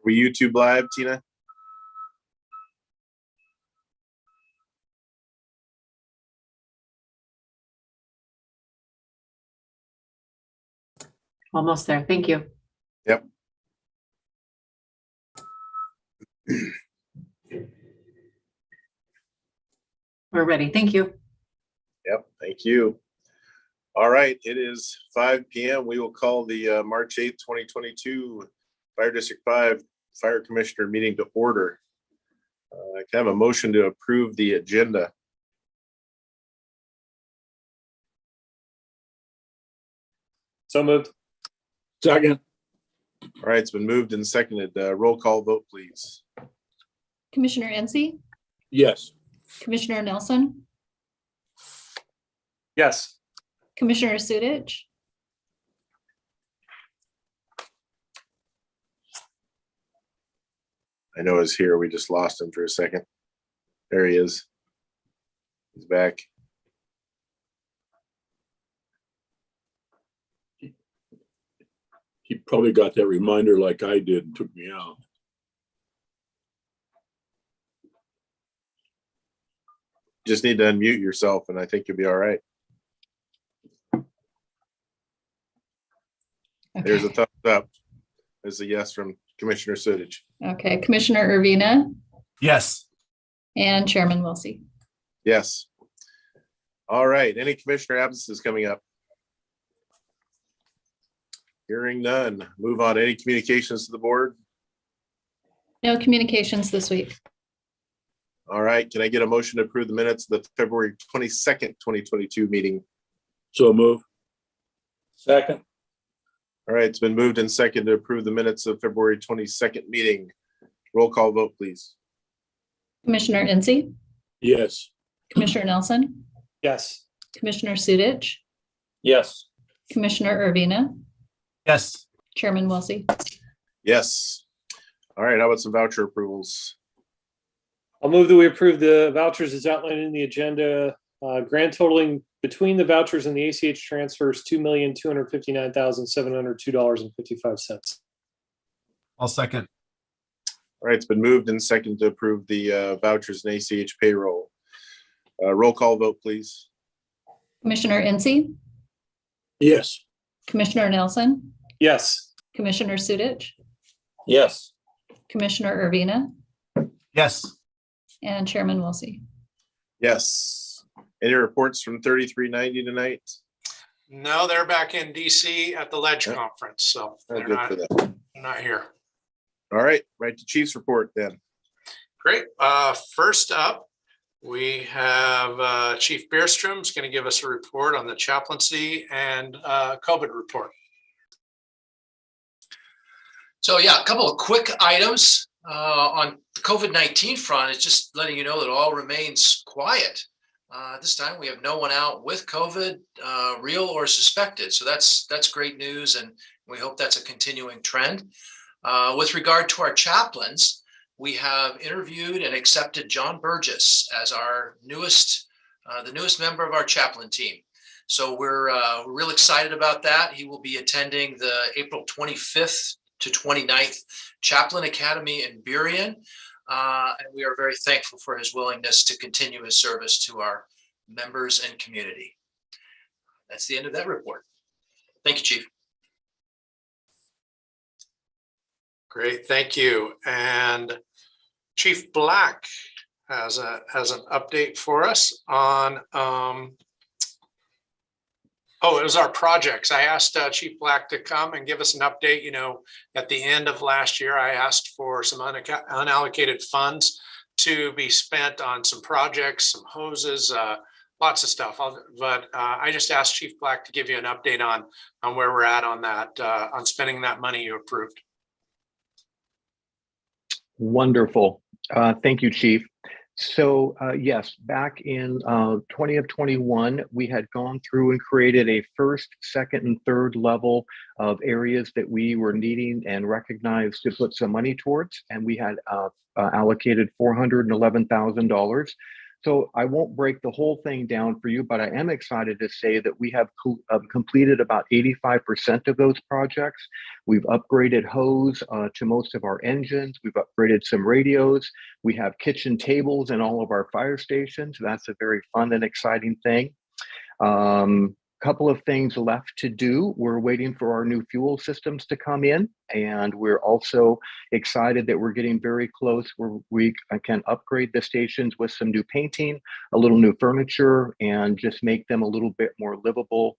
we YouTube live, Tina? Almost there. Thank you. Yep. We're ready. Thank you. Yep, thank you. All right, it is 5 p.m. We will call the March 8th, 2022 Fire District 5 Fire Commissioner meeting to order. I can have a motion to approve the agenda. So moved. Second. All right, it's been moved and seconded. Roll call vote, please. Commissioner Ensey, Yes. Commissioner Nelson, Yes. Commissioner Sudich, I know he's here. We just lost him for a second. There he is. He's back. He probably got that reminder like I did and took me out. Just need to unmute yourself and I think you'll be all right. There's a thumbs up. There's a yes from Commissioner Sudich. okay, Commissioner Urbina, Yes. and Chairman Wilsey. Yes. All right. Any commissioner absences coming up? Hearing none. Move on. Any communications to the board? No communications this week. All right. Can I get a motion to approve the minutes of the February 22nd, 2022 meeting? So move. Second. All right. It's been moved and seconded to approve the minutes of February 22nd meeting. Roll call vote, please. Commissioner Ensey, Yes. Commissioner Nelson, Yes. Commissioner Sudich, Yes. Commissioner Urbina, Yes. Chairman Wilsey. Yes. All right. How about some voucher approvals? I'll move that we approve the vouchers as outlined in the agenda. Grand totaling between the vouchers and the ACH transfers, $2,259,702.55. I'll second. All right. It's been moved and seconded to approve the vouchers and ACH payroll. Roll call vote, please. Commissioner Ensey, Yes. Commissioner Nelson, Yes. Commissioner Sudich, Yes. Commissioner Urbina, Yes. and Chairman Wilsey. Yes. Any reports from 3390 tonight? No, they're back in DC at the Ledge Yeah. Conference, so Oh, they're good for them. not here. All right, right to Chief's report then. Great. First up, we have Chief Beerstrom's going to give us a report on the chaplaincy and COVID report. So yeah, a couple of quick items on the COVID-19 front is just letting you know that all remains quiet. This time we have no one out with COVID, real or suspected. So that's great news, and we hope that's a continuing trend. With regard to our chaplains, we have interviewed and accepted John Burgess as our newest, the newest member of our chaplain team. So we're real excited about that. He will be attending the April 25th to 29th Chaplain Academy in Burien. And we are very thankful for his willingness to continue his service to our members and community. That's the end of that report. Thank you, Chief. Great, thank you. And Chief Black has an update for us on it was our projects. I asked Chief Black to come and give us an update. You know, at the end of last year, I asked for some unallocated funds to be spent on some projects, some hoses, lots of stuff. I just asked Chief Black to give you an update on where we're at on that, on spending that money you approved. Wonderful. Thank you, Chief. So yes, back in 2021, we had gone through and created a first, second, and third level of areas that we were needing and recognized to put some money towards. And we had allocated $411,000. So I won't break the whole thing down for you, but I am excited to say that we have completed about 85% of those projects. We've upgraded hose to most of our engines. We've upgraded some radios. We have kitchen tables in all of our fire stations. That's a very fun and exciting thing. Couple of things left to do. We're waiting for our new fuel systems to come in, and we're also excited that we're getting very close where we can upgrade the stations with some new painting, a little new furniture, and just make them a little bit more livable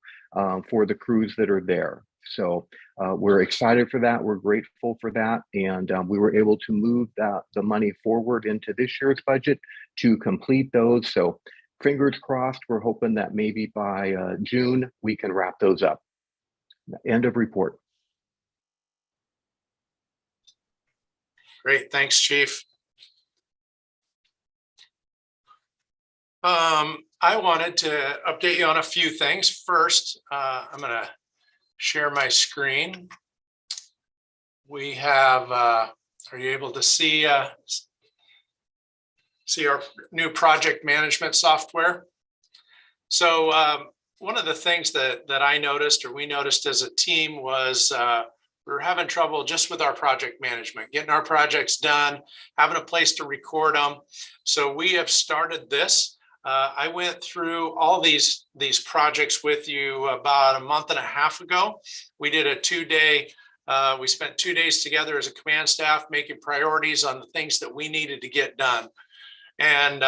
for the crews that are there. So we're excited for that. We're grateful for that. And we were able to move the money forward into this year's budget to complete those. So fingers crossed, we're hoping that maybe by June, we can wrap those up. End of report. Great, thanks, Chief. I wanted to update you on a few things. First, I'm gonna share my screen. We have, are you able to see our new project management software? So one of the things that I noticed, or we noticed as a team, was we were having trouble just with our project management, getting our projects done, having a place to record them. So we have started this. I went through all these projects with you about a month and a half ago. We did a 2-day, we spent 2 days together as a command staff making priorities on the things that we needed to get done. And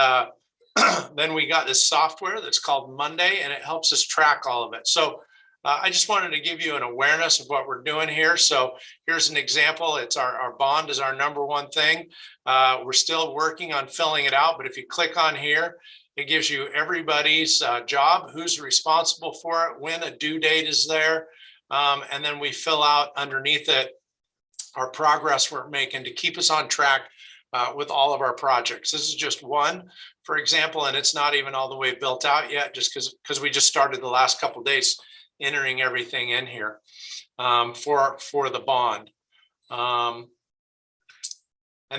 then we got this software that's called Monday, and it helps us track all of it. So I just wanted to give you an awareness of what we're doing here. So here's an example. It's our bond is our #1 thing. We're still working on filling it out, but if you click on here, it gives you everybody's job, who's responsible for it, when a due date is there. And then we fill out underneath it our progress we're making to keep us on track with all of our projects. This is just one, for example, and it's not even all the way built out yet, just because we just started the last couple of days entering everything in here for the bond. And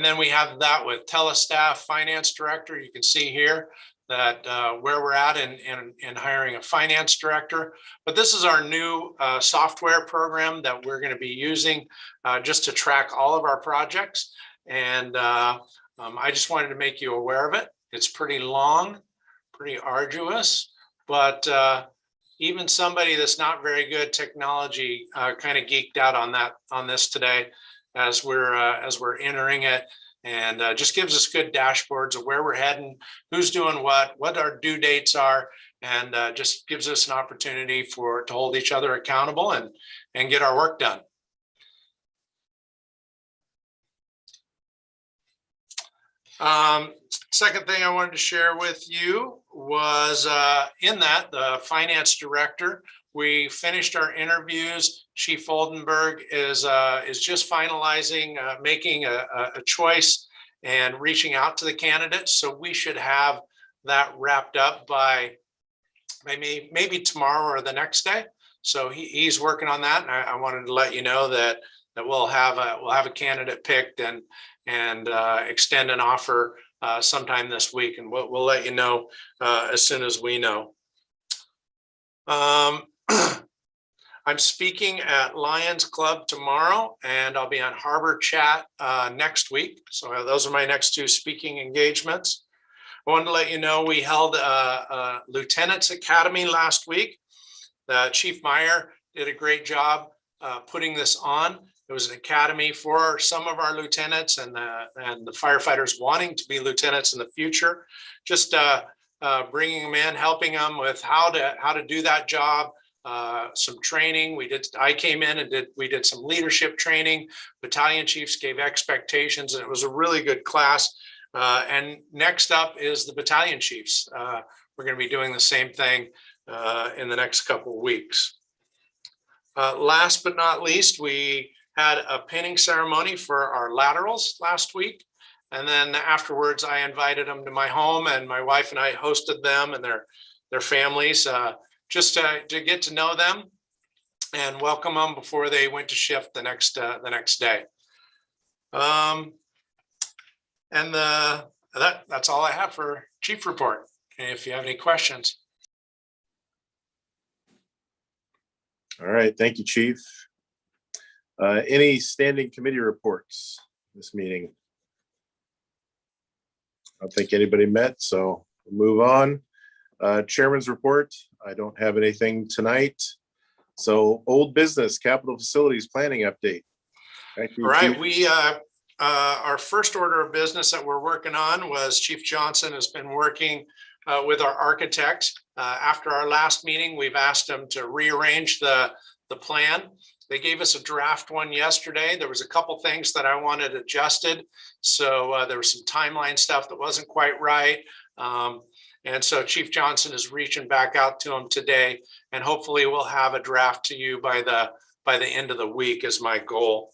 then we have that with telestaff, finance director. You can see here that where we're at in hiring a finance director. But this is our new software program that we're going to be using just to track all of our projects. And I just wanted to make you aware of it. It's pretty long, pretty arduous, but even somebody that's not very good technology kind of geeked out on this today as we're entering it, and just gives us good dashboards of where we're heading, who's doing what our due dates are, and just gives us an opportunity to hold each other accountable and get our work done. Second thing I wanted to share with you was in that the finance director, we finished our interviews. Chief Oldenburg is just finalizing, making a choice and reaching out to the candidates. So we should have that wrapped up by maybe tomorrow or the next day. So he's working on that, and I wanted to let you know that we'll have a candidate picked and extend an offer sometime this week, and we'll let you know as soon as we know. I'm speaking at Lions Club tomorrow, and I'll be on Harbor Chat next week. So those are my next 2 speaking engagements. I wanted to let you know we held a Lieutenant's Academy last week. Chief Meyer did a great job putting this on. It was an academy for some of our lieutenants and the firefighters wanting to be lieutenants in the future. Just bringing them in, helping them with how to do that job. Some training. I came in and we did some leadership training. Battalion chiefs gave expectations, and it was a really good class. And next up is the battalion chiefs. We're going to be doing the same thing in the next couple of weeks. Last but not least, we had a pinning ceremony for our laterals last week. And then afterwards, I invited them to my home, and my wife and I hosted them and their families just to get to know them and welcome them before they went to shift the next day. And that's all I have for chief report, if you have any questions. All right, thank you, Chief. Any standing committee reports this meeting? I don't think anybody met, so we'll move on. Chairman's report, I don't have anything tonight. So old business, capital facilities planning update. Thank you, All right, Chief. we our first order of business that we're working on was Chief Johnson has been working with our architect. After our last meeting, we've asked them to rearrange the plan. They gave us a draft one yesterday. There was a couple things that I wanted adjusted. So there was some timeline stuff that wasn't quite right. And so Chief Johnson is reaching back out to him today, and hopefully we'll have a draft to you by the end of the week is my goal.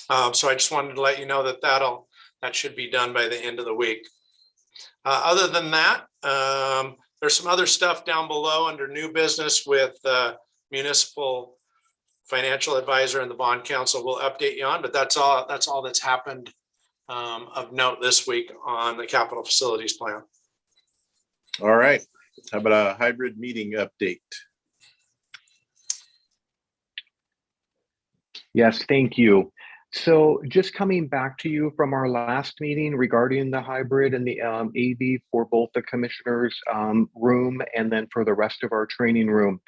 So I just wanted to let you know that that should be done by the end of the week. Other than that, there's some other stuff down below under new business with Municipal Financial Advisor and the Bond Council. We'll update you on, but that's all that's happened of note this week on the capital facilities plan. All right, how about a hybrid meeting update? Yes, thank you. So just coming back to you from our last meeting regarding the hybrid and the AV for both the commissioners' room and then for the rest of our training room.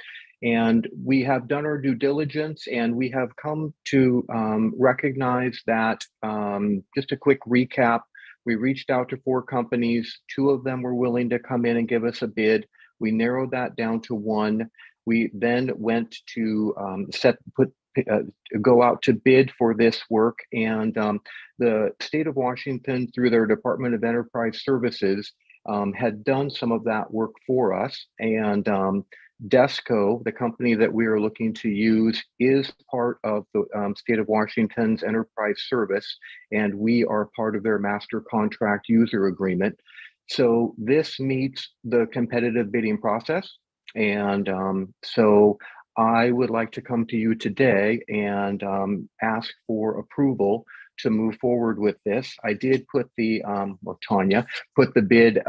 And we have done our due diligence, and we have come to recognize that, just a quick recap, we reached out to 4 companies. 2 of them were willing to come in and give us a bid. We narrowed that down to 1. We then went to go out to bid for this work, and the state of Washington, through their Department of Enterprise Services, had done some of that work for us. And DESCO, the company that we are looking to use, is part of the state of Washington's enterprise service, and we are part of their master contract user agreement. So this meets the competitive bidding process. And so I would like to come to you today and ask for approval to move forward with this. I did put the, Tanya, put the bid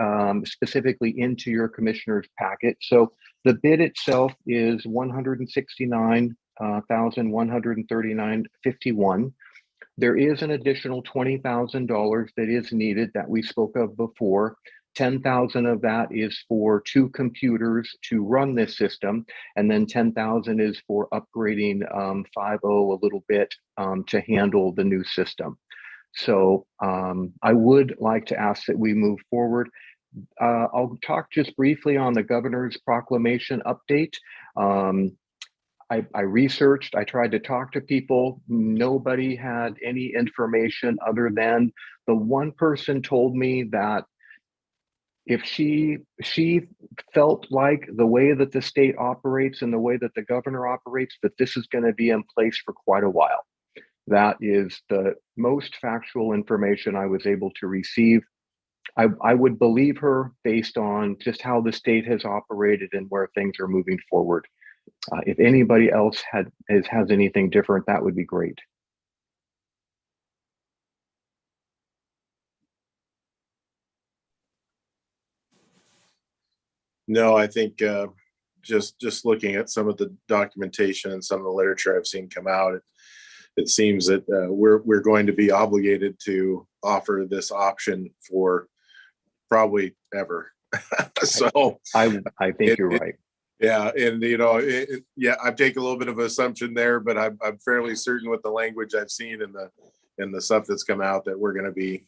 specifically into your commissioner's packet. So the bid itself is $169,139.51. There is an additional $20,000 that is needed that we spoke of before. 10,000 of that is for 2 computers to run this system, and then 10,000 is for upgrading 5.0 a little bit to handle the new system. So I would like to ask that we move forward. I'll talk just briefly on the governor's proclamation update. I researched, I tried to talk to people. Nobody had any information other than the one person told me that if she felt like the way that the state operates and the way that the governor operates, that this is going to be in place for quite a while. That is the most factual information I was able to receive. I would believe her based on just how the state has operated and where things are moving forward. If anybody else has anything different, that would be great. No, I think just looking at some of the documentation and some of the literature I've seen come out, it seems that we're going to be obligated to offer this option for probably ever. So I think you're right. Yeah, and yeah, I take a little bit of assumption there, but I'm fairly certain with the language I've seen and the stuff that's come out that we're going to be,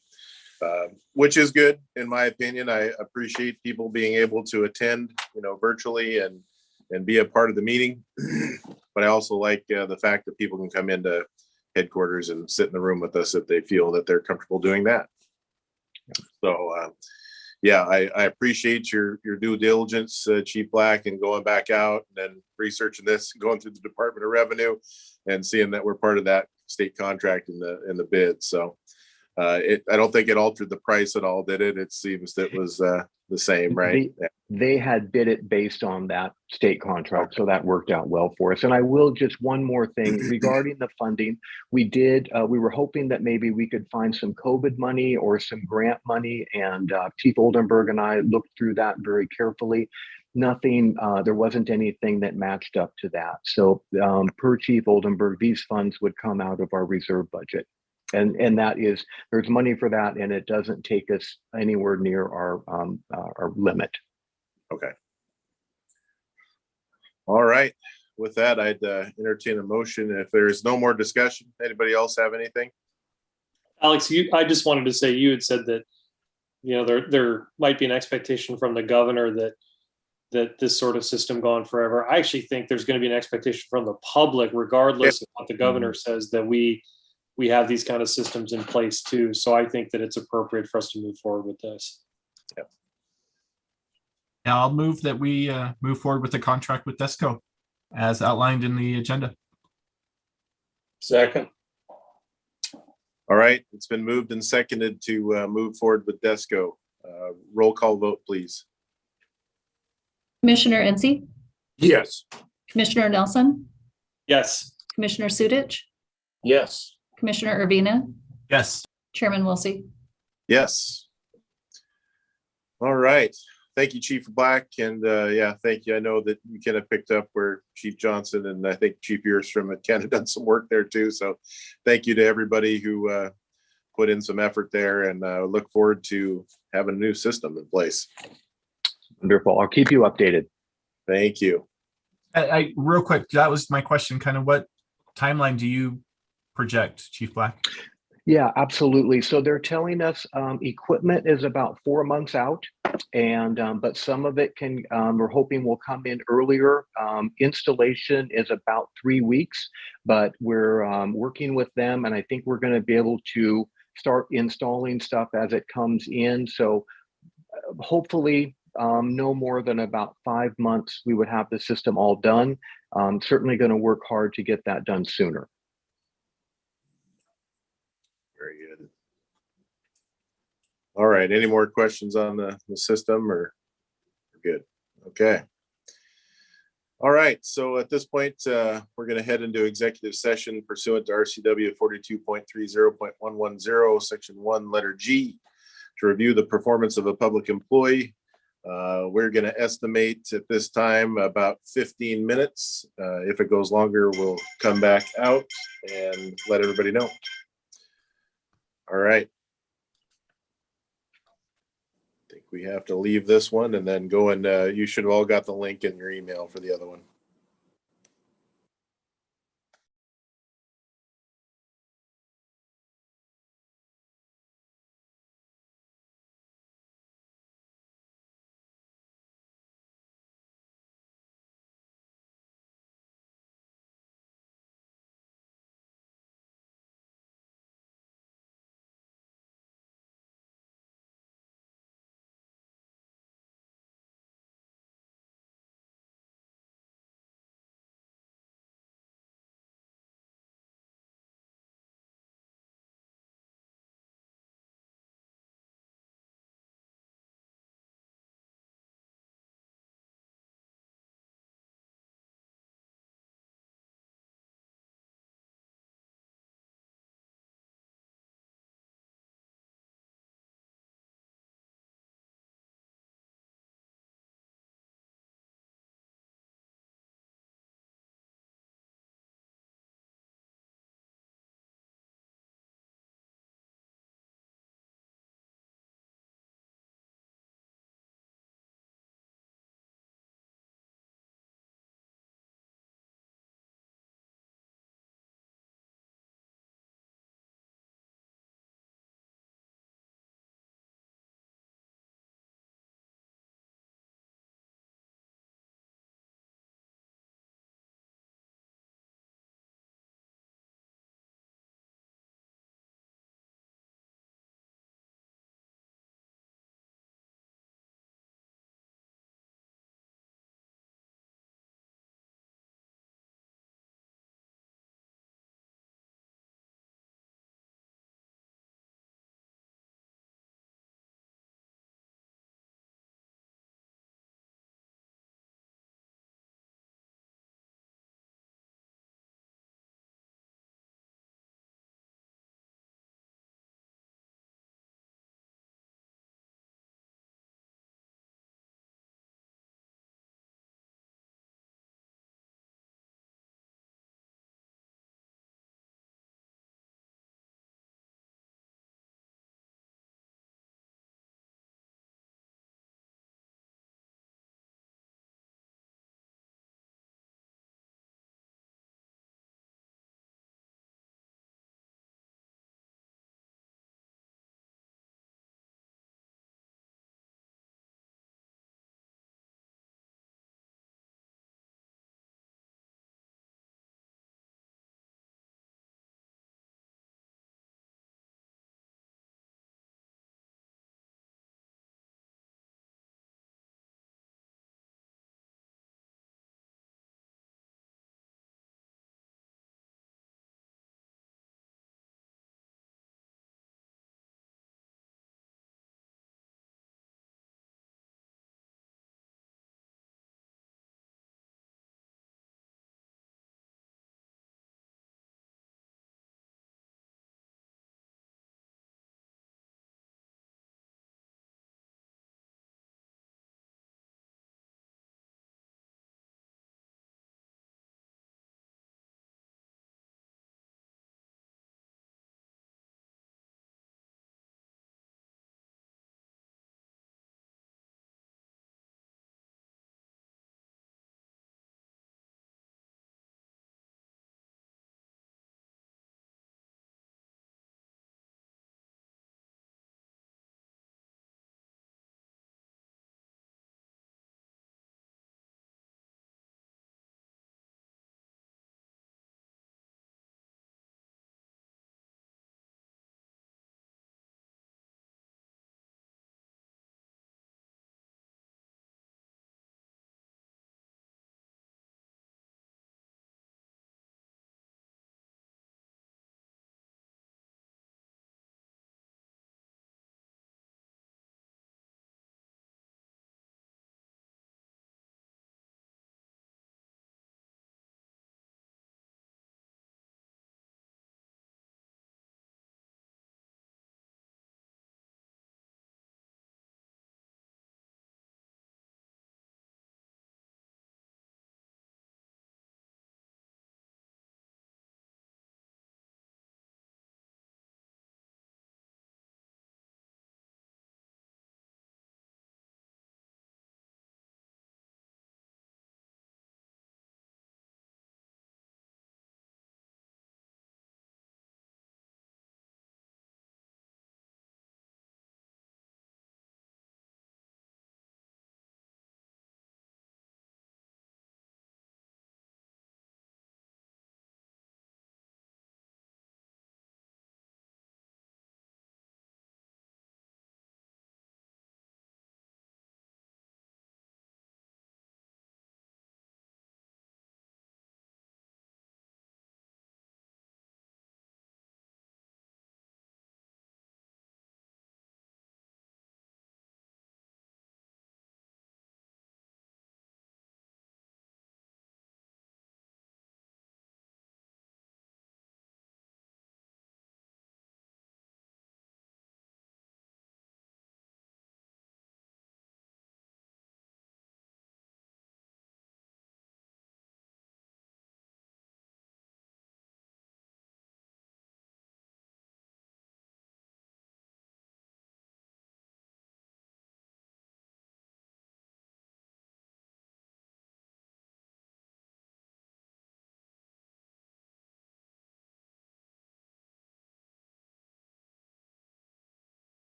which is good in my opinion. I appreciate people being able to attend, virtually and be a part of the meeting. But I also like the fact that people can come into headquarters and sit in the room with us if they feel that they're comfortable doing that. So yeah, I appreciate your due diligence, Chief Black, and going back out and then researching this, going through the Department of Revenue and seeing that we're part of that state contract in the bid. So I don't think it altered the price at all, did it? It seems that was the same, right? They had bid it based on that state contract, so that worked out well for us. And I will just one more thing regarding the funding. We were hoping that maybe we could find some COVID money or some grant money, and Chief Oldenburg and I looked through that very carefully. Nothing, there wasn't anything that matched up to that. So per Chief Oldenburg, these funds would come out of our reserve budget. And that is, there's money for that, and it doesn't take us anywhere near our limit. Okay. All right. With that, I'd entertain a motion. If there is no more discussion, anybody else have anything? Alex, I just wanted to say, you had said that, there might be an expectation from the governor that this sort of system gone forever. I actually think there's going to be an expectation from the public, regardless of what the governor says, that we have these kind of systems in place too. So I think that it's appropriate for us to move forward with this. Yep. Yeah, I'll move that we move forward with the contract with Desco as outlined in the agenda. Second. All right. It's been moved and seconded to move forward with Desco. Roll call vote, please. Commissioner Enzi, Yes. Commissioner Nelson, Yes. Commissioner Sudich, Yes. Commissioner Urbina, Yes. Chairman Wilsey. Yes. All right. Thank you, Chief Black. And yeah, thank you. I know that you kind of picked up where Chief Johnson and I think Chief Earstrom had kind of done some work there too. So thank you to everybody who put in some effort there, and look forward to having a new system in place. Wonderful. I'll keep you updated. Thank you. I real quick, that was my question. Kind of what timeline do you project, Chief Black? Yeah, absolutely. So they're telling us equipment is about 4 months out, and but some of it can, we're hoping will come in earlier. Installation is about 3 weeks, but we're working with them, and I think we're going to be able to start installing stuff as it comes in. So hopefully no more than about 5 months, we would have the system all done. Certainly going to work hard to get that done sooner. Very good. All right. Any more questions on the system, or we're good? Okay. All right. So at this point, we're going to head into executive session pursuant to RCW 42.30.110, Section 1, Letter G, to review the performance of a public employee. We're going to estimate at this time about 15 minutes. If it goes longer, we'll come back out and let everybody know. All right. I think we have to leave this one and then go, and you should have all got the link in your email for the other one.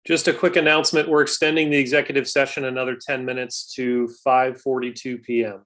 Just a quick announcement. We're extending the executive session another 10 minutes to 5:42 PM.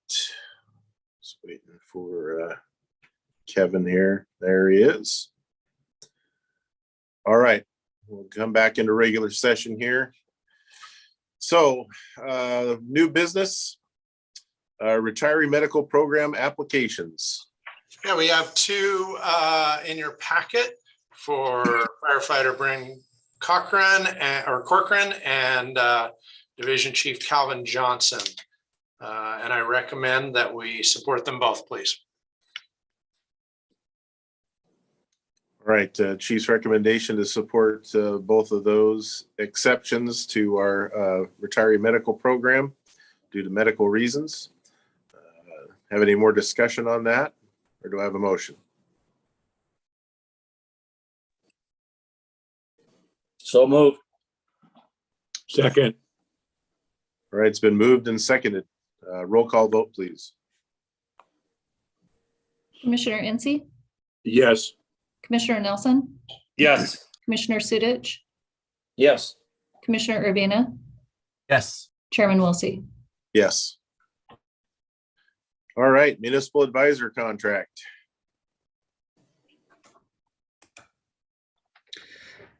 Just waiting for Kevin here. There he is. All right, we'll come back into regular session here. So, new business, retiree medical program applications. Yeah, we have two in your packet for firefighter Bryn Corcoran and Division Chief Calvin Johnson. And I recommend that we support them both, please. All right, Chief's recommendation to support both of those exceptions to our retiree medical program due to medical reasons. Have any more discussion on that, or do I have a motion? So moved. Second. All right, it's been moved and seconded. Roll call vote, please. Commissioner Incy, Yes. Commissioner Nelson, Yes. Commissioner Sudich, Yes. Commissioner Urbina, Yes. Chairman Wilsey. Yes. All right, municipal advisor contract.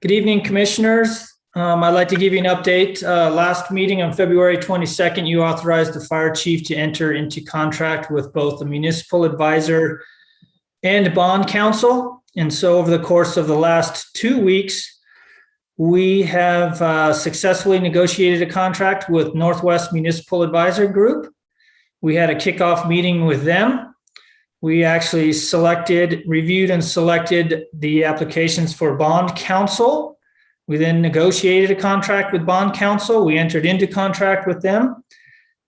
Good evening, Commissioners. I'd like to give you an update. Last meeting on February 22nd, you authorized the fire chief to enter into contract with both the municipal advisor and bond counsel. And so over the course of the last 2 weeks, we have successfully negotiated a contract with Northwest Municipal Advisor Group. We had a kickoff meeting with them. We actually reviewed and selected the applications for bond counsel. We then negotiated a contract with bond counsel. We entered into contract with them.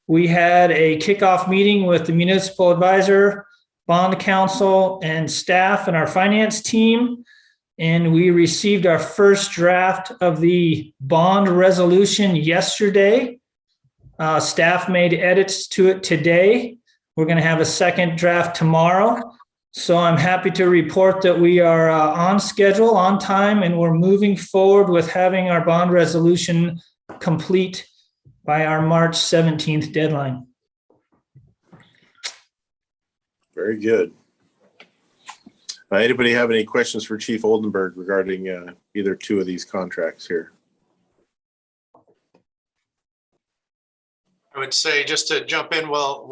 We had a kickoff meeting with the municipal advisor, bond counsel, and staff and our finance team. And we received our first draft of the bond resolution yesterday. Staff made edits to it today. We're going to have a second draft tomorrow. So I'm happy to report that we are on schedule, on time, and we're moving forward with having our bond resolution complete by our March 17th deadline. Very good. Anybody have any questions for Chief Oldenburg regarding either two of these contracts here? I would say, just to jump in, we'll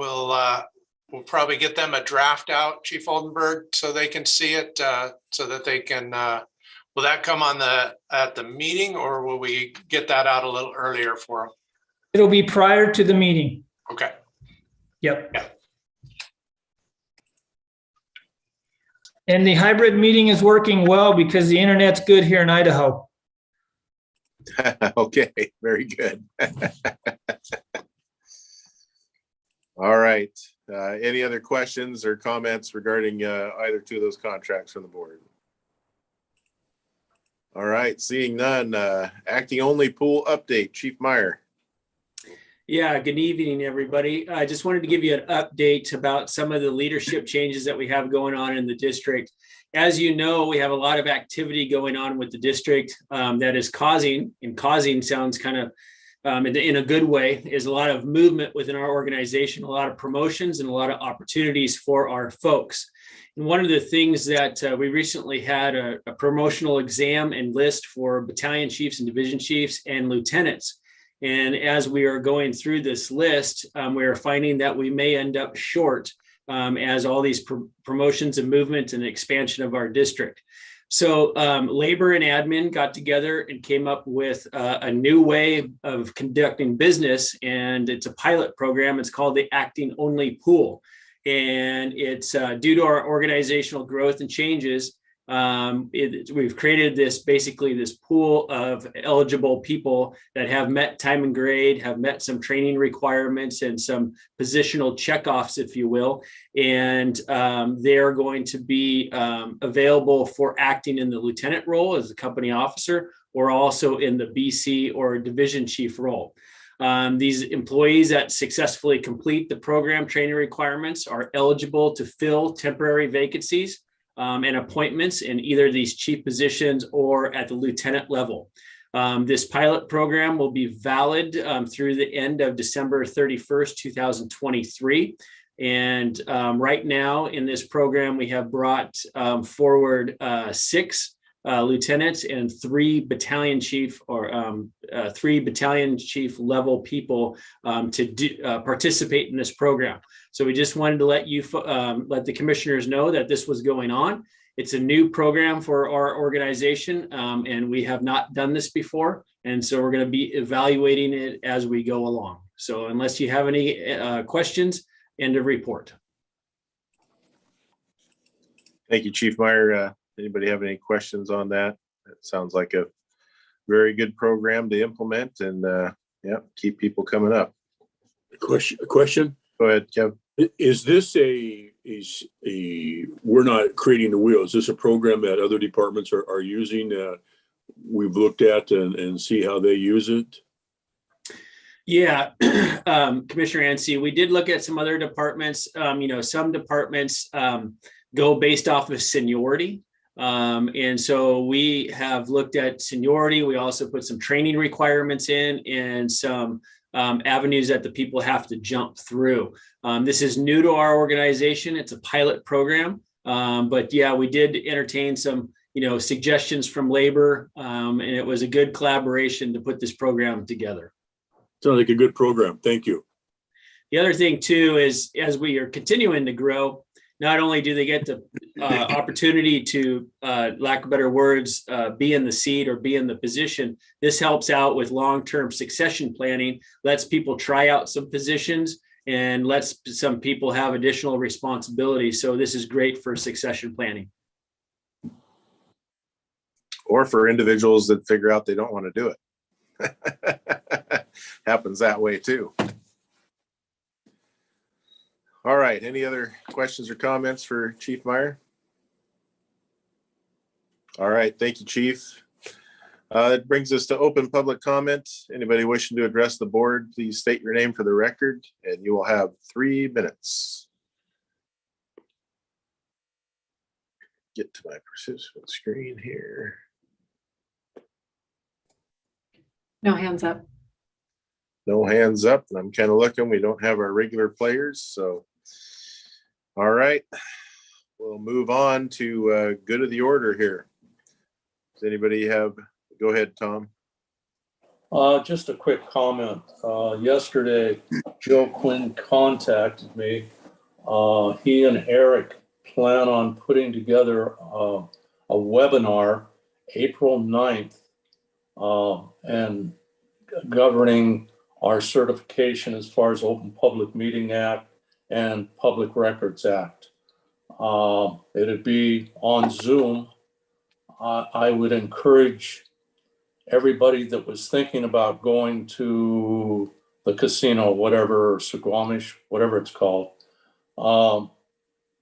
probably get them a draft out, Chief Oldenburg, so they can see it, so that they can, will that come on at the meeting, or will we get that out a little earlier for them? It'll be prior to the meeting. Okay. Yep. Yeah. And the hybrid meeting is working well because the internet's good here in Idaho. Okay, very good. All right. Any other questions or comments regarding either two of those contracts from the board? All right, seeing none. Acting only pool update, Chief Meyer. Yeah, good evening, everybody. I just wanted to give you an update about some of the leadership changes that we have going on in the district. As you know, we have a lot of activity going on with the district that is causing sounds kind of in a good way, is a lot of movement within our organization, a lot of promotions and a lot of opportunities for our folks. And one of the things that we recently had a promotional exam and list for battalion chiefs and division chiefs and lieutenants. And as we are going through this list, we are finding that we may end up short as all these promotions and movement and expansion of our district. So labor and admin got together and came up with a new way of conducting business, and it's a pilot program. It's called the Acting Only Pool. And it's due to our organizational growth and changes, we've created this pool of eligible people that have met time and grade, have met some training requirements and some positional checkoffs, if you will. And they're going to be available for acting in the lieutenant role as a company officer, or also in the BC or division chief role. These employees that successfully complete the program training requirements are eligible to fill temporary vacancies and appointments in either these chief positions or at the lieutenant level. This pilot program will be valid through the end of December 31st, 2023. And right now in this program, we have brought forward 6 lieutenants and 3 battalion chief level people to participate in this program. So we just wanted to let the commissioners know that this was going on. It's a new program for our organization, and we have not done this before. And so we're going to be evaluating it as we go along. So unless you have any questions, end of report. Thank you, Chief Meyer. Anybody have any questions on that? It sounds like a very good program to implement, and yeah, keep people coming up. Question? Go ahead, Kev. Is this we're not creating the wheel. Is this a program that other departments are using? We've looked at and see how they use it. Yeah, Commissioner Ansey, we did look at some other departments. Some departments go based off of seniority. And so we have looked at seniority. We also put some training requirements in and some avenues that the people have to jump through. This is new to our organization. It's a pilot program. But yeah, we did entertain some, suggestions from labor. And it was a good collaboration to put this program together. Sounds like a good program. Thank you. The other thing too is as we are continuing to grow, not only do they get the opportunity to, lack of better words, be in the seat or be in the position, this helps out with long-term succession planning, lets people try out some positions and lets some people have additional responsibility. So this is great for succession planning. Or for individuals that figure out they don't want to do it. Happens that way too. All right, any other questions or comments for Chief Meyer? All right, thank you, Chief. That brings us to open public comment. Anybody wishing to address the board, please state your name for the record, and you will have 3 minutes. Get to my participant screen here. No hands up. No hands up, and I'm kind of looking. We don't have our regular players, so. All right, we'll move on to good of the order here. Does anybody have, go ahead, Tom. Just a quick comment. Yesterday, Joe Quinn contacted me. He and Eric plan on putting together a webinar April 9th and governing our certification as far as Open Public Meeting Act and Public Records Act. It'd be on Zoom. I would encourage everybody that was thinking about going to the casino, whatever, Suquamish, whatever it's called.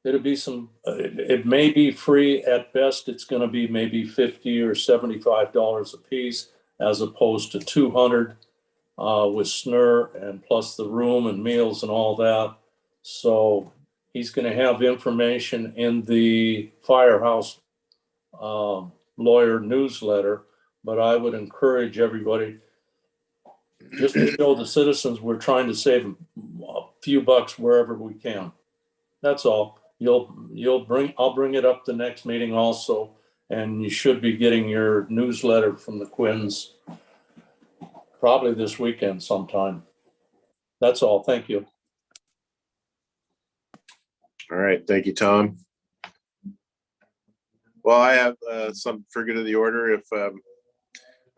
It'd be it may be free at best. It's going to be maybe $50 or $75 a piece, as opposed to $200 with SNR and plus the room and meals and all that. So he's going to have information in the Firehouse Lawyer newsletter, but I would encourage everybody just to show the citizens we're trying to save a few bucks wherever we can. That's all. I'll bring it up the next meeting also, and you should be getting your newsletter from the Quinns probably this weekend sometime. That's all. Thank you. All right, thank you, Tom. Well, I have some for good of the order. If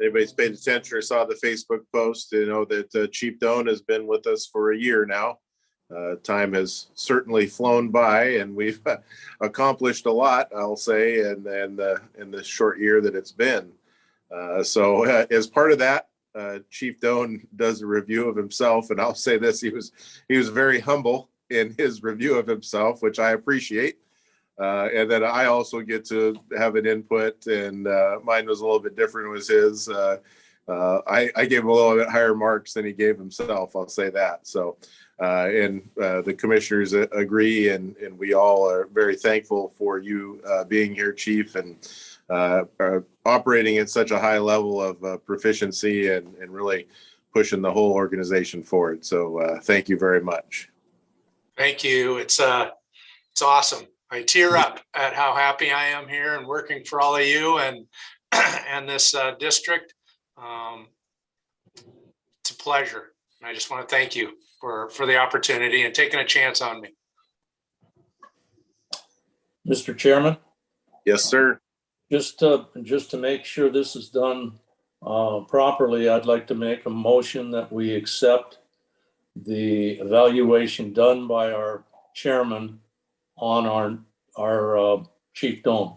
anybody's paid attention or saw the Facebook post, you know that Chief Doan has been with us for a year now. Time has certainly flown by, and we've accomplished a lot, I'll say, in the short year that it's been. So as part of that, Chief Doan does a review of himself, and I'll say this: he was very humble in his review of himself, which I appreciate. And then I also get to have an input, and mine was a little bit different. It was his. I gave him a little bit higher marks than he gave himself. I'll say that. So, and the commissioners agree, and we all are very thankful for you being here, Chief, and operating at such a high level of proficiency and really pushing the whole organization forward. So thank you very much. Thank you. It's awesome. I tear up at how happy I am here and working for all of you and and this district. It's a pleasure. I just want to thank you for the opportunity and taking a chance on me. Mr. Chairman, Yes, sir. just to make sure this is done properly, I'd like to make a motion that we accept the evaluation done by our chairman on our chief dome.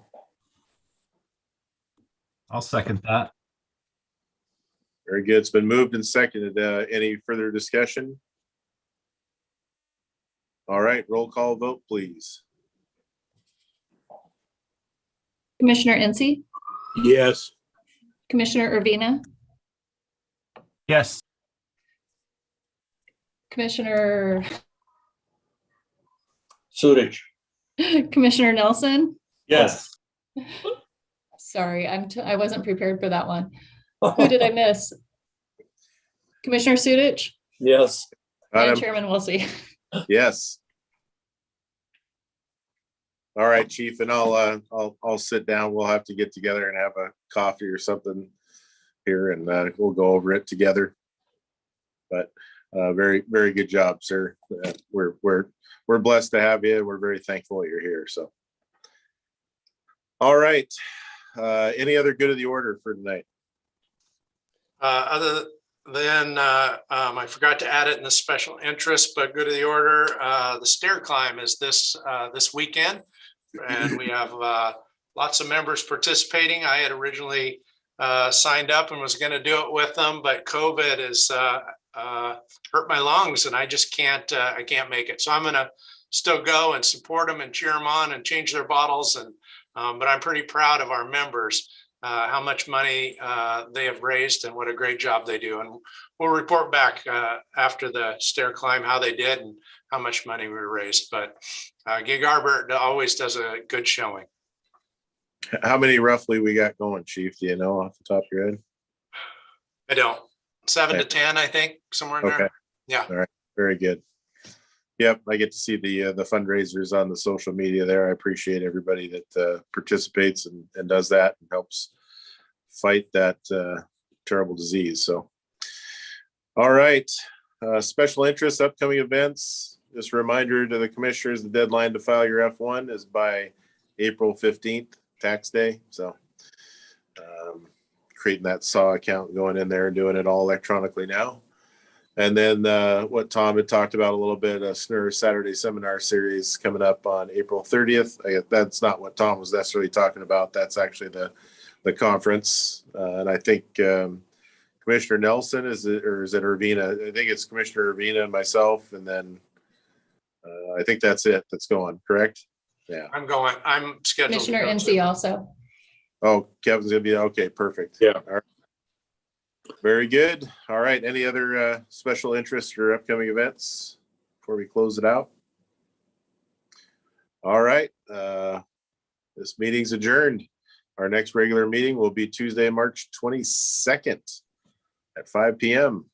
I'll second that. Very good. It's been moved and seconded. Any further discussion? All right, roll call vote, please. Commissioner Incy, Yes. Commissioner Urbina, Yes. Commissioner Sudich. Commissioner Nelson. Yes. Sorry, I wasn't prepared for that one. Who did I miss? Commissioner Sudich Yes. and Chairman Wilsey. Yes. All right, Chief, and I'll sit down. We'll have to get together and have a coffee or something here, and we'll go over it together. But very, very good job, sir. We're blessed to have you. We're very thankful that you're here. So, all right. Any other good of the order for tonight? Other than I forgot to add it in the special interest, but good of the order. The stair climb is this weekend, and we have lots of members participating. I had originally signed up and was going to do it with them, but COVID has hurt my lungs, and I just can't. I can't make it. So I'm going to still go and support them and cheer them on and change their bottles. And but I'm pretty proud of our members. How much money they have raised and what a great job they do. And we'll report back after the stair climb how they did and how much money we raised. But Gig Harbor always does a good showing. How many roughly we got going, Chief? Do you know off the top of your head? I don't. 7 to Okay. 10, I think, somewhere in Okay. there. Yeah. All right. Very good. Yep, I get to see the fundraisers on the social media there. I appreciate everybody that participates and does that and helps fight that terrible disease. So, all right, special interest, upcoming events. Just a reminder to the commissioners: the deadline to file your F1 is by April 15th, tax day. So, creating that SAW account, going in there and doing it all electronically now. And then what Tom had talked about a little bit, a SNR Saturday seminar series coming up on April 30th. That's not what Tom was necessarily talking about. That's actually the conference. And I think Commissioner Nelson, is it Urbina? I think it's Commissioner Urbina and myself. And then I think that's it that's going, correct? Yeah. I'm going. I'm scheduled. Commissioner to go Incy too. also. Oh, Kevin's going to be, okay, perfect. Yeah. All right. Very good. All right. Any other special interests or upcoming events before we close it out? All right. This meeting's adjourned. Our next regular meeting will be Tuesday, March 22nd at 5 p.m.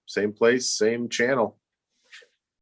Same place, same channel.